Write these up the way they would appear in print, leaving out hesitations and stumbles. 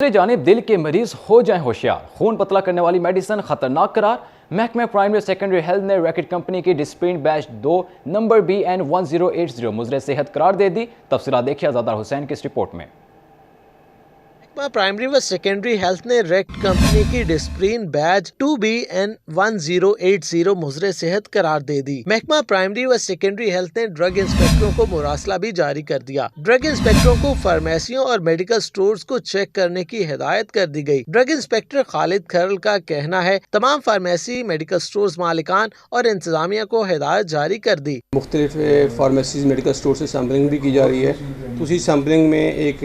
दूसरी जानिब दिल के मरीज हो जाएं होशियार, खून पतला करने वाली मेडिसिन खतरनाक करार। महकमा प्राइमरी सेकेंडरी हेल्थ ने रैकेट कंपनी की डिस्प्रिन बैच 2 नंबर BN1080 मुजरे सेहत करार दे दी। तफसीलात देखिए आजादार हुसैन की इस रिपोर्ट में। प्राइमरी व सेकेंडरी हेल्थ ने रैकेट कंपनी की डिस्प्रिन बैच 2BN1080 मुजरे सेहत करार दे दी। महकमा प्राइमरी व सेकेंडरी हेल्थ ने ड्रग इंस्पेक्टरों को मुरासला भी जारी कर दिया। ड्रग इंस्पेक्टरों को फार्मेसियों और मेडिकल स्टोर्स को चेक करने की हिदायत कर दी गई। ड्रग इंस्पेक्टर खालिद खरल का कहना है तमाम फार्मेसी, मेडिकल स्टोर्स मालिकान और इंतजामिया को हिदायत जारी कर दी। मुख्तलिफ फार्मेसीज, मेडिकल स्टोर से सैम्पलिंग भी की जा रही है। तो उसी सैम्पलिंग में एक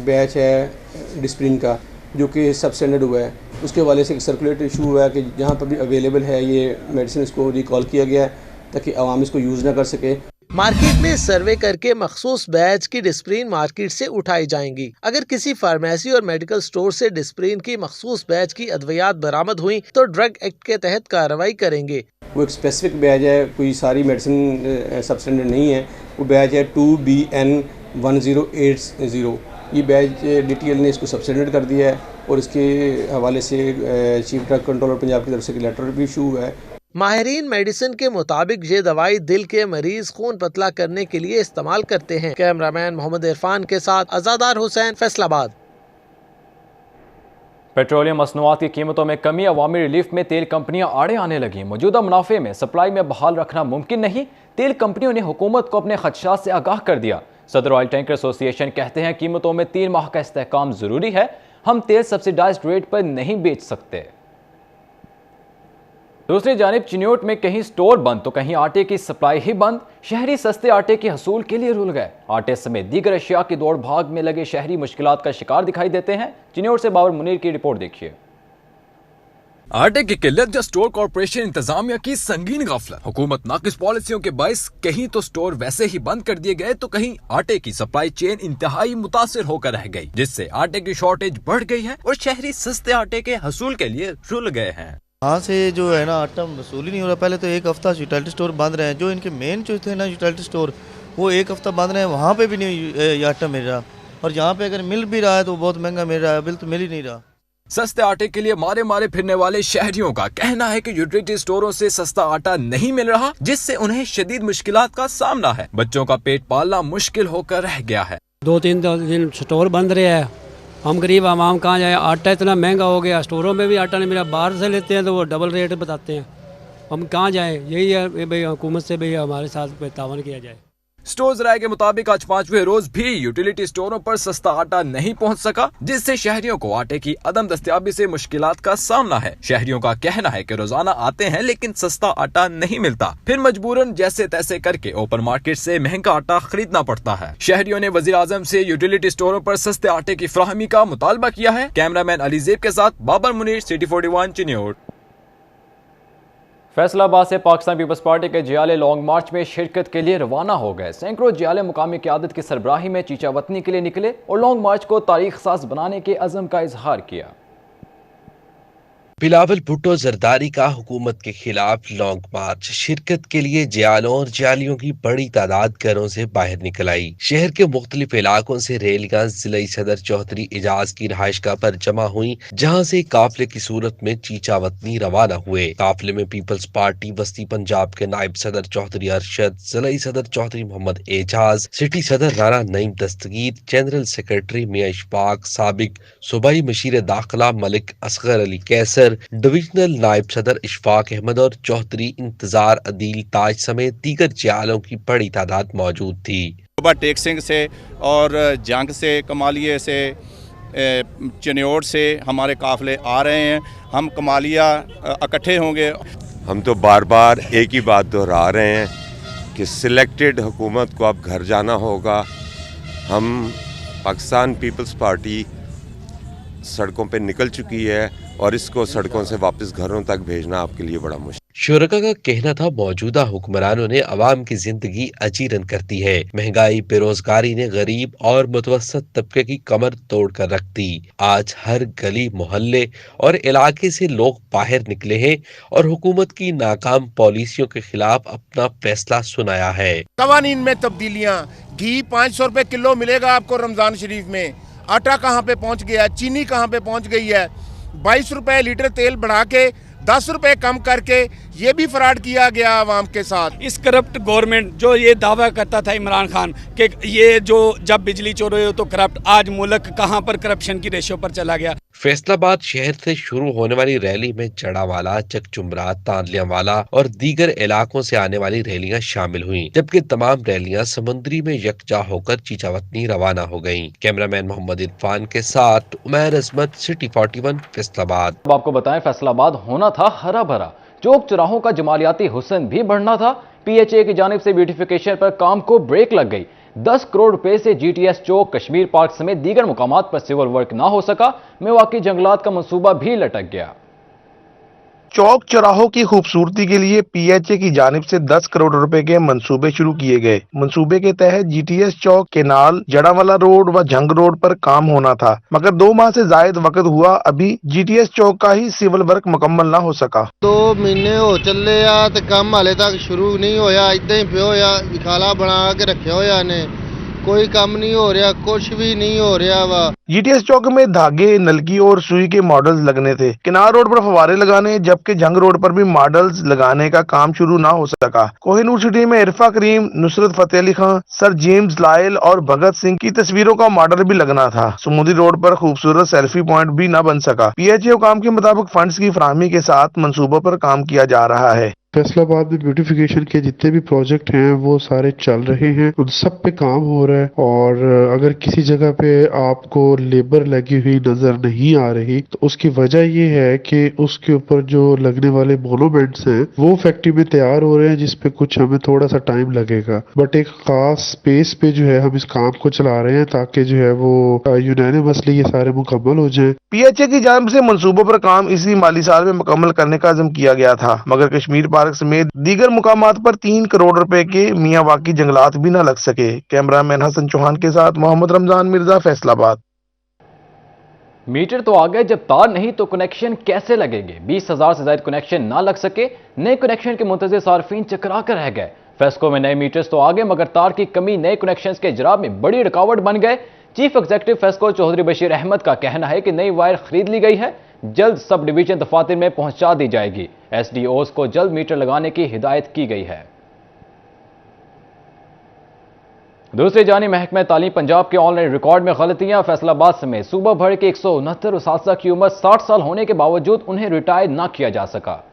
बैच है डिस्प्रिन का जो कि सब स्टैंडर्ड हुआ है। उसके हवाले से एक सर्कुलेट इशू हुआ है कि जहाँ पर भी अवेलेबल है ये मेडिसिन, इसको रिकॉल किया गया है ताकि आवाम इसको यूज़ ना कर सके। मार्केट में सर्वे करके मखसूस बैच की डिस्प्रिन मार्केट से उठाई जाएंगी। अगर किसी फार्मेसी और मेडिकल स्टोर से डिस्प्रिन की मखसूस बैच की अद्वियात बरामद हुई तो ड्रग एक्ट के तहत कार्रवाई करेंगे। वो एक स्पेसिफिक बैच है, कोई सारी मेडिसिन सब स्टैंडर्ड नहीं है। वो बैच है 2BN1080। ये बैच DTL ने इसको सब स्टैंडर्ड कर दिया है और इसके हवाले से चीफ ड्रग कंट्रोलर पंजाब की तरफ से लेटर भी इशू हुआ है। माहिरीन मेडिसिन के मुताबिक ये दवाई दिल के मरीज खून पतला करने के लिए इस्तेमाल करते हैं। कैमरामैन मोहम्मद इरफान के साथ आजादार हुसैन, फैसलाबाद। पेट्रोलियम मसनूआत की कीमतों में कमी, अवामी रिलीफ में तेल कंपनियां आड़े आने लगी। मौजूदा मुनाफे में सप्लाई में बहाल रखना मुमकिन नहीं। तेल कंपनियों ने हुकूमत को अपने खदशात से आगाह कर दिया। सदर ऑयल टैंकर एसोसिएशन कहते हैं कीमतों में 3 माह का इस्तेहकाम जरूरी है। हम तेल सब्सिडाइज्ड रेट पर नहीं बेच सकते। दूसरी जानिब चिन्योट में कहीं स्टोर बंद तो कहीं आटे की सप्लाई ही बंद। शहरी सस्ते आटे के हसूल के लिए रुल गए। आटे समेत दीगर अशिया की दौड़ भाग में लगे शहरी मुश्किलात का शिकार दिखाई देते हैं। चिन्योट से बाबर मुनीर की रिपोर्ट देखिए। आटे की किल्लत या स्टोर कॉर्पोरेशन इंतजामिया की संगीन गफलत। हुकूमत नाकिस पॉलिसियों के बाइस कहीं तो स्टोर वैसे ही बंद कर दिए गए तो कहीं आटे की सप्लाई चेन इंतहाई मुतासिर होकर रह गई, जिससे आटे की शॉर्टेज बढ़ गई है और शहरी सस्ते आटे के हसूल के लिए रुल गए हैं। वहाँ से जो है ना आटा वसूल ही नहीं हो रहा। पहले तो एक हफ्ता यूटिलिटी स्टोर बंद रहे हैं, जो इनके मेन जो थे ना यूटिलिटी स्टोर, वो एक हफ्ता बंद रहे हैं। वहाँ पे भी नहीं आटा मिल रहा और यहाँ पे अगर मिल भी रहा है तो बहुत महंगा मिल रहा है, बिल तो मिल ही नहीं रहा। सस्ते आटे के लिए मारे मारे फिरने वाले शहरियों का कहना है कि यूटिलिटी स्टोरों से सस्ता आटा नहीं मिल रहा, जिससे उन्हें शदीद मुश्किलात का सामना है। बच्चों का पेट पालना मुश्किल होकर रह गया है। 2-3 दिन स्टोर बंद रहे हैं। हम गरीब आवाम कहाँ जाए, आटा इतना महंगा हो गया। स्टोरों में भी आटा नहीं मिला, बाहर से लेते हैं तो वो डबल रेट बताते हैं। हम कहाँ जाएं? यही है भाई, हुकूमत से भी हमारे साथ तावन किया जाए। स्टोर्स राय के मुताबिक आज 5वें रोज भी यूटिलिटी स्टोरों पर सस्ता आटा नहीं पहुंच सका, जिससे शहरियों को आटे की अदम दस्तयाबी से मुश्किलात का सामना है। शहरियों का कहना है कि रोजाना आते हैं लेकिन सस्ता आटा नहीं मिलता, फिर मजबूरन जैसे तैसे करके ओपन मार्केट से महंगा आटा खरीदना पड़ता है। शहरियों ने वजीर आजम से यूटिलिटी स्टोरों पर सस्ते आटे की फराहमी का मुतालबा किया है। कैमरामैन अलीजेब के साथ बाबर मुनीर, सिटी 41 चिन्योट। फैसलाबाद से पाकिस्तान पीपल्स पार्टी के जियाले लॉन्ग मार्च में शिरकत के लिए रवाना हो गए। सैकड़ों जियाले मुकामी क़यादत की सरबराही में चीचा वतनी के लिए निकले और लॉन्ग मार्च को तारीख साज बनाने के अज़म का इजहार किया। बिलावल भुट्टो जरदारी का हुकूमत के खिलाफ लॉन्ग मार्च। शिरकत के लिए जियालों और जियालियों की बड़ी तादाद घरों से बाहर निकल आई। शहर के मुख्तलिफ इलाकों से रैलियां जिला सदर चौधरी एजाज की रहायशगाह पर जमा हुई, जहां से काफिले की सूरत में चीचा वतनी रवाना हुए। काफिले में पीपल्स पार्टी वस्ती पंजाब के नायब सदर चौधरी अरशद, जिला सदर चौधरी मोहम्मद एजाज, सिटी सदर राना नईम दस्तगीर, जनरल सेक्रेटरी मियां इशफाक, साबिक सूबाई मशीर दाखिला मलिक असगर अली कैसर, डिविजनल नायब सदर इशफाक अहमद और चौधरी इंतजार अदील ताज समेत दीगर जियालों की बड़ी तादाद मौजूद थी। टेक सिंह से और जंग से, कमालिया से, चिन्योट से हमारे काफिले आ रहे हैं। हम कमालिया इकट्ठे होंगे। हम तो बार बार एक ही बात दोहरा रहे हैं कि सिलेक्टेड हुकूमत को अब घर जाना होगा। हम पाकिस्तान पीपल्स पार्टी सड़कों पे निकल चुकी है और इसको सड़कों से वापस घरों तक भेजना आपके लिए बड़ा मुश्किल। शुरका का कहना था मौजूदा हुक्मरानों ने अवाम की जिंदगी अजीरन कर दी है। महंगाई, बेरोजगारी ने गरीब और मुतवसत तबके की कमर तोड़ कर रख दी। आज हर गली, मोहल्ले और इलाके से लोग बाहर निकले हैं और हुकूमत की नाकाम पॉलिसियों के खिलाफ अपना फैसला सुनाया है। कवानीन में तब्दीलियाँ, घी 500 रुपए किलो मिलेगा आपको रमजान शरीफ में। आटा कहाँ पे पहुँच गया, चीनी कहाँ पे पहुँच गई है। 22 रुपए लीटर तेल बढ़ा के 10 रुपए कम करके ये भी फ्रॉड किया गया आवाम के साथ। इस करप्ट गवर्नमेंट जो ये दावा करता था इमरान खान कि ये जो जब बिजली चोरी हो तो करप्ट, आज मुल्क कहाँ पर करप्शन की रेशियो पर चला गया। फैसलाबाद शहर से शुरू होने वाली रैली में जड़ावाला, चकचुमरा, तांदलियावाला और दीगर इलाकों से आने वाली रैलियां शामिल हुईं, जबकि तमाम रैलियां समुद्री में यकजा होकर चीचावतनी रवाना हो गईं। कैमरामैन मोहम्मद इरफान के साथ उमैर अजमत, सिटी 41, फैसलाबाद। अब आपको बताएं, फैसलाबाद होना था हरा भरा, चौक चौराहों का जमालियाती हुस्न भी बढ़ना था। PHA की जानिब से ब्यूटिफिकेशन पर काम को ब्रेक लग गई। 10 करोड़ रुपए से GTS चौक, कश्मीर पार्क समेत दीगर मुकामात पर सिविल वर्क ना हो सका। मेवाकी जंगलात का मंसूबा भी लटक गया। चौक चौराहों की खूबसूरती के लिए PHA की जानिब से 10 करोड़ रुपए के मंसूबे शुरू किए गए। मंसूबे के तहत GTS चौक, केनाल, जड़ावाला रोड व झंग रोड पर काम होना था, मगर 2 माह से जायद वक्त हुआ, अभी GTS चौक का ही सिविल वर्क मुकम्मल ना हो सका। 2 महीने हो चले आ ते काम हाले तक शुरू नहीं होया, इदां ही पियो होया, विखाला बना के रखा होया ने, कोई काम नहीं हो रहा, कुछ भी नहीं हो रहा वा। GTS चौक में धागे, नलकी और सुई के मॉडल्स लगने थे। किनार रोड पर फवारे लगाने, जबकि जंग रोड पर भी मॉडल्स लगाने का काम शुरू ना हो सका। कोहिनूर सिटी में Arfa Karim, Nusrat Fateh Ali Khan, sir James Lyall और भगत सिंह की तस्वीरों का मॉडल भी लगना था। समुद्री रोड पर खूबसूरत सेल्फी पॉइंट भी न बन सका। PHA काम के मुताबिक फंड्स की फराहमी के साथ मंसूबों पर काम किया जा रहा है। फैसलाबाद में ब्यूटिफिकेशन के जितने भी प्रोजेक्ट हैं वो सारे चल रहे हैं, उन सब पे काम हो रहा है। और अगर किसी जगह पे आपको लेबर लगी हुई नजर नहीं आ रही तो उसकी वजह ये है कि उसके ऊपर जो लगने वाले मोनूमेंट्स हैं वो फैक्ट्री में तैयार हो रहे हैं, जिसपे कुछ हमें थोड़ा सा टाइम लगेगा। बट एक खास स्पेस पे जो है हम इस काम को चला रहे हैं ताकि जो है वो यूनानिमसली ये सारे मुकम्मल हो जाए। PHA की जानिब से मंसूबों पर काम इसी माली साल में मुकम्मल करने का अज़म किया गया था, मगर कश्मीर पार्क समेत दीगर मुकामात पर 3 करोड़ रुपए के मियावाकी जंगलात भी न लग सके। कैमरामैन हसन चौहान के साथ मोहम्मद रमजान मिर्जा, फैसलाबाद। मीटर तो आ गए, जब तार नहीं तो कनेक्शन कैसे लगेंगे? 20,000 से ज्यादा कनेक्शन ना लग सके। नए कनेक्शन के मुंतज़िर सार्फिन चकरा कर रह गए। फेस्को में नए मीटर्स तो आ गए, मगर तार की कमी नए कनेक्शन के इजरा में बड़ी रुकावट बन गए। चीफ एग्जीक्यूटिव फेस्को चौधरी बशीर अहमद का कहना है कि नई वायर खरीद ली गई है, जल्द सब डिवीजन दफातर में पहुंचा दी जाएगी। SDOs को जल्द मीटर लगाने की हिदायत की गई है। दूसरी जानिब महकमा तालीम पंजाब के ऑनलाइन रिकॉर्ड में गलतियां। फैसलाबाद समेत सूबा भर के 169 उस्ताद की उम्र 60 साल होने के बावजूद उन्हें रिटायर न किया जा सका।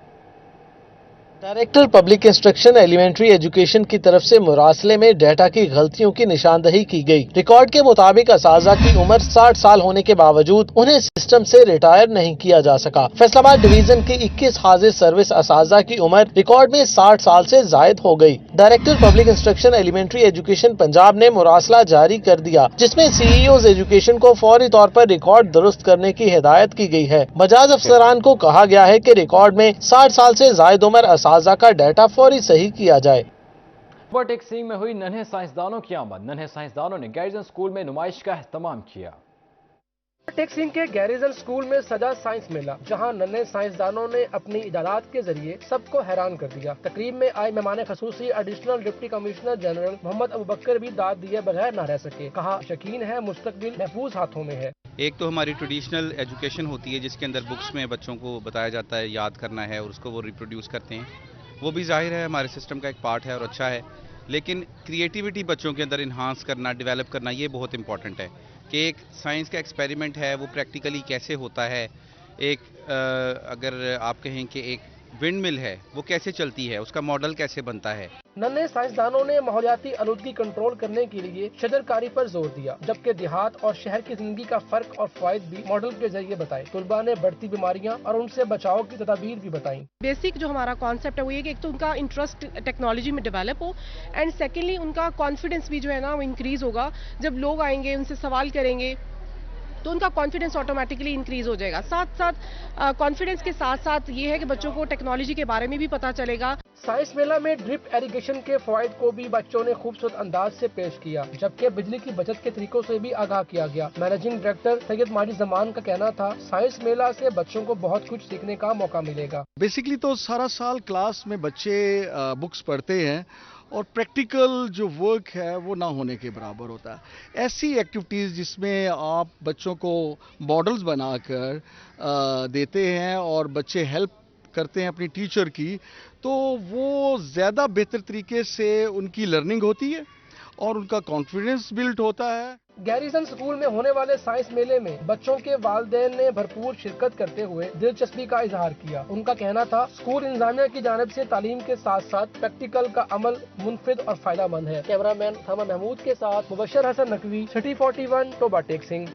Director public instruction elementary education की तरफ से मुरासले में डाटा की गलतियों की निशानदही की गई। रिकॉर्ड के मुताबिक असाजा की उम्र 60 साल होने के बावजूद उन्हें सिस्टम से रिटायर नहीं किया जा सका। फैसलाबाद डिवीजन के 21 हाजिर सर्विस असाजा की उम्र रिकॉर्ड में 60 साल से जायद हो गई। Director public instruction elementary education Punjab ने मुरासला जारी कर दिया, जिसमें CEOs एजुकेशन को फौरी तौर पर रिकॉर्ड दुरुस्त करने की हिदायत की गई है। बजाज अफसरान को कहा गया है कि रिकॉर्ड में 60 साल से जायद उम्र असाजा का डाटा फौरी सही किया जाए। रोबोटिक सिंह में हुई नन्हे साइंसदानों की आमद। नन्हे साइंसदानों ने गैरिजन स्कूल में नुमाइश का एहतमाम किया। टेक सिंह के गैरिजन स्कूल में सजा साइंस मेला, जहां नन्हे साइंसदानों ने अपनी इजादात के जरिए सबको हैरान कर दिया। तकरीब में आए मेहमान खसूसी additional deputy commissioner general Muhammad Abu Bakar भी दाद दिए बगैर न रह सके। कहा, यकीन है मुस्तकबिल महफूज हाथों में है। एक तो हमारी ट्रेडिशनल एजुकेशन होती है जिसके अंदर बुक्स में बच्चों को बताया जाता है, याद करना है और उसको वो रिप्रोड्यूस करते हैं, वो भी जाहिर है हमारे सिस्टम का एक पार्ट है और अच्छा है। लेकिन क्रिएटिविटी बच्चों के अंदर इन्हांस करना, डेवलप करना, ये बहुत इंपॉर्टेंट है कि एक साइंस का एक्सपेरिमेंट है वो प्रैक्टिकली कैसे होता है। एक अगर आप कहें कि एक विंड मिल है वो कैसे चलती है, उसका मॉडल कैसे बनता है। नन्हे साइंसदानों ने माहौलियाती आलूदगी कंट्रोल करने के लिए शजरकारी पर जोर दिया, जबकि देहात और शहर की जिंदगी का फर्क और फायदे भी मॉडल के जरिए बताए। तुलबा ने बढ़ती बीमारियां और उनसे बचाव की तदाबीर भी बताई। बेसिक जो हमारा कॉन्सेप्ट है वो ये कि एक तो उनका इंटरेस्ट टेक्नोलॉजी में डेवलप हो, एंड सेकेंडली उनका कॉन्फिडेंस भी जो है ना वो इंक्रीज होगा। जब लोग आएंगे उनसे सवाल करेंगे तो उनका कॉन्फिडेंस ऑटोमेटिकली इंक्रीज हो जाएगा। साथ साथ कॉन्फिडेंस के साथ साथ ये है कि बच्चों को टेक्नोलॉजी के बारे में भी पता चलेगा। साइंस मेला में ड्रिप एरीगेशन के फवायद को भी बच्चों ने खूबसूरत अंदाज से पेश किया, जबकि बिजली की बचत के तरीकों से भी आगाह किया गया। मैनेजिंग डायरेक्टर सैयद माजिद जमान का कहना था, साइंस मेला से बच्चों को बहुत कुछ सीखने का मौका मिलेगा। बेसिकली तो सारा साल क्लास में बच्चे बुक्स पढ़ते हैं और प्रैक्टिकल जो वर्क है वो ना होने के बराबर होता है। ऐसी एक्टिविटीज़ जिसमें आप बच्चों को मॉडल्स बनाकर देते हैं और बच्चे हेल्प करते हैं अपनी टीचर की, तो वो ज़्यादा बेहतर तरीके से उनकी लर्निंग होती है और उनका कॉन्फिडेंस बिल्ड होता है। गैरिसन स्कूल में होने वाले साइंस मेले में बच्चों के वालिदैन ने भरपूर शिरकत करते हुए दिलचस्पी का इजहार किया। उनका कहना था, स्कूल इंतजामिया की जानिब से तालीम के साथ साथ प्रैक्टिकल का अमल मुनफिद और फायदा मंद है। कैमरामैन थामा महमूद के साथ मुबशर हसन नकवी, सिटी 41, टोबा टेक सिंह।